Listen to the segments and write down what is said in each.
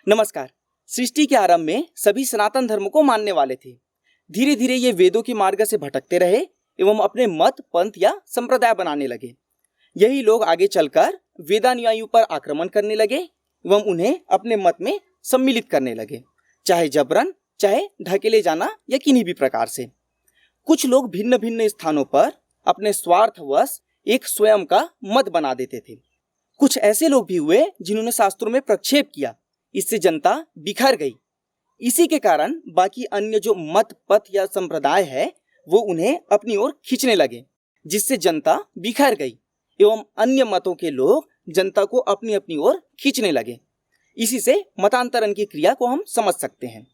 नमस्कार। सृष्टि के आरंभ में सभी सनातन धर्म को मानने वाले थे। धीरे धीरे ये वेदों के मार्ग से भटकते रहे एवं अपने मत, पंथ या संप्रदाय बनाने लगे। यही लोग आगे चलकर वेदानुयायियों पर आक्रमण करने लगे एवं उन्हें अपने मत में सम्मिलित करने लगे, चाहे जबरन, चाहे ढकेले जाना या किन्हीं भी प्रकार से। कुछ लोग भिन्न भिन्न स्थानों पर अपने स्वार्थवश एक स्वयं का मत बना देते थे। कुछ ऐसे लोग भी हुए जिन्होंने शास्त्रों में प्रक्षेप किया, इससे जनता बिखर गई। इसी के कारण बाकी अन्य जो मत, पथ या संप्रदाय है वो उन्हें अपनी ओर खींचने लगे, जिससे जनता बिखर गई एवं अन्य मतों के लोग जनता को अपनी अपनी ओर खींचने लगे। इसी से मतांतरण की क्रिया को हम समझ सकते हैं।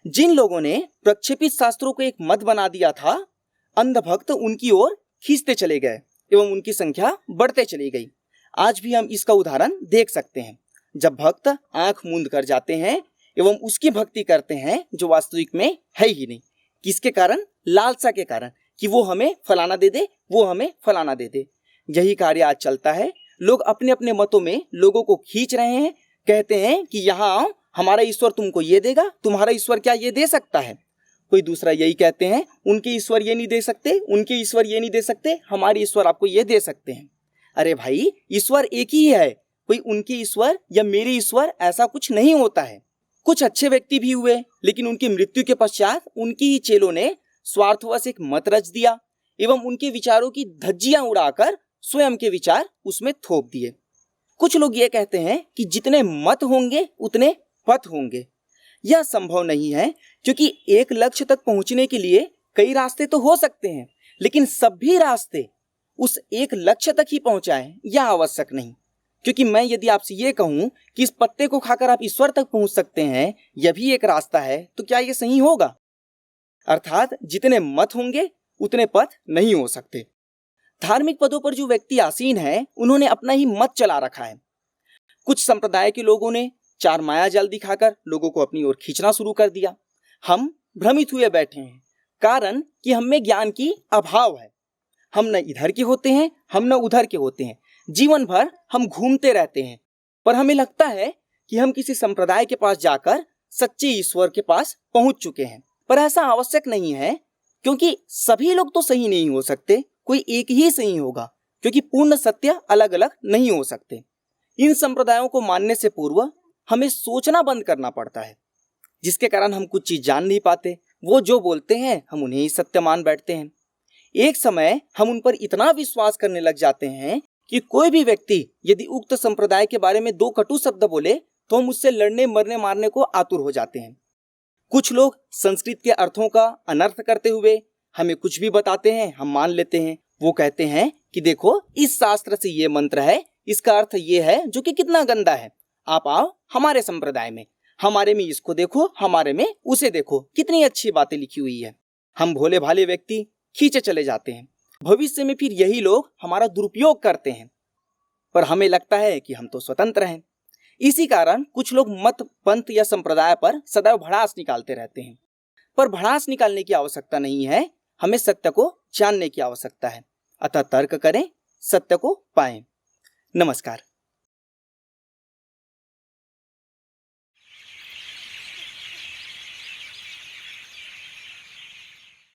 जिन लोगों ने प्रक्षेपित शास्त्रों को एक मत बना दिया था, अंधभक्त उनकी ओर खींचते चले गए एवं उनकी संख्या बढ़ते चली गई। आज भी हम इसका उदाहरण देख सकते हैं। जब भक्त आंख मूंद कर जाते हैं एवं उसकी भक्ति करते हैं जो वास्तविक में है ही नहीं। किसके कारण? लालसा के कारण कि वो हमें फलाना दे दे, वो हमें फलाना दे दे। यही कार्य आज चलता है। लोग अपने अपने मतों में लोगों को खींच रहे हैं, कहते हैं कि यहाँ आओ, हमारा ईश्वर तुमको ये देगा, तुम्हारा ईश्वर क्या ये दे सकता है? कोई दूसरा यही कहते हैं, उनके ईश्वर ये नहीं दे सकते, उनके ईश्वर ये नहीं दे सकते, हमारे ईश्वर आपको ये दे सकते हैं। अरे भाई, ईश्वर एक ही है, कोई उनके ईश्वर या मेरे ईश्वर ऐसा कुछ नहीं होता है। कुछ अच्छे व्यक्ति भी हुए, लेकिन उनकी मृत्यु के पश्चात उनके ही चेलों ने स्वार्थवश एक मत रच दिया एवं उनके विचारों की धज्जियां उड़ाकर स्वयं के विचार उसमें थोप दिए। कुछ लोग ये कहते हैं कि जितने मत होंगे उतने पथ होंगे। यह संभव नहीं है, क्योंकि एक लक्ष्य तक पहुंचने के लिए कई रास्ते तो हो सकते हैं, लेकिन सभी रास्ते उस एक लक्ष्य तक ही पहुंचाएं यह आवश्यक नहीं। क्योंकि मैं यदि आपसे ये कहूं कि इस पत्ते को खाकर आप ईश्वर तक पहुंच सकते हैं, यह भी एक रास्ता है, तो क्या यह सही होगा? अर्थात जितने मत होंगे उतने पथ नहीं हो सकते। धार्मिक पदों पर जो व्यक्ति आसीन है, उन्होंने अपना ही मत चला रखा है। कुछ संप्रदाय के लोगों ने चार माया जाल दिखाकर लोगों को अपनी ओर खींचना शुरू कर दिया। हम भ्रमित हुए बैठे हैं, कारण कि हम में ज्ञान की अभाव है। हम न इधर के होते हैं, हम न उधर के होते हैं। जीवन भर हम घूमते रहते हैं, पर हमें लगता है कि हम किसी संप्रदाय के पास जाकर सच्चे ईश्वर के पास पहुंच चुके हैं। पर ऐसा आवश्यक नहीं है, क्योंकि सभी लोग तो सही नहीं हो सकते, कोई एक ही सही होगा, क्योंकि पूर्ण सत्य अलग अलग नहीं हो सकते। इन संप्रदायों को मानने से पूर्व हमें सोचना बंद करना पड़ता है, जिसके कारण हम कुछ चीज जान नहीं पाते। वो जो बोलते हैं हम उन्हें ही सत्य मान बैठते हैं। एक समय हम उन पर इतना विश्वास करने लग जाते हैं कि कोई भी व्यक्ति यदि उक्त संप्रदाय के बारे में दो कटु शब्द बोले तो हम उससे लड़ने, मरने, मारने को आतुर हो जाते हैं। कुछ लोग संस्कृत के अर्थों का अनर्थ करते हुए हमें कुछ भी बताते हैं, हम मान लेते हैं। वो कहते हैं कि देखो, इस शास्त्र से ये मंत्र है, इसका अर्थ ये है, जो कि कितना गंदा है। आप आओ हमारे संप्रदाय में, हमारे में इसको देखो, हमारे में उसे देखो, कितनी अच्छी बातें लिखी हुई है। हम भोले भाले व्यक्ति खींचे चले जाते हैं। भविष्य में फिर यही लोग हमारा दुरुपयोग करते हैं, पर हमें लगता है कि हम तो स्वतंत्र हैं। इसी कारण कुछ लोग मत, पंथ या संप्रदाय पर सदैव भड़ास निकालते रहते हैं। पर भड़ास निकालने की आवश्यकता नहीं है, हमें सत्य को जानने की आवश्यकता है। अतः तर्क करें, सत्य को पाएं। नमस्कार।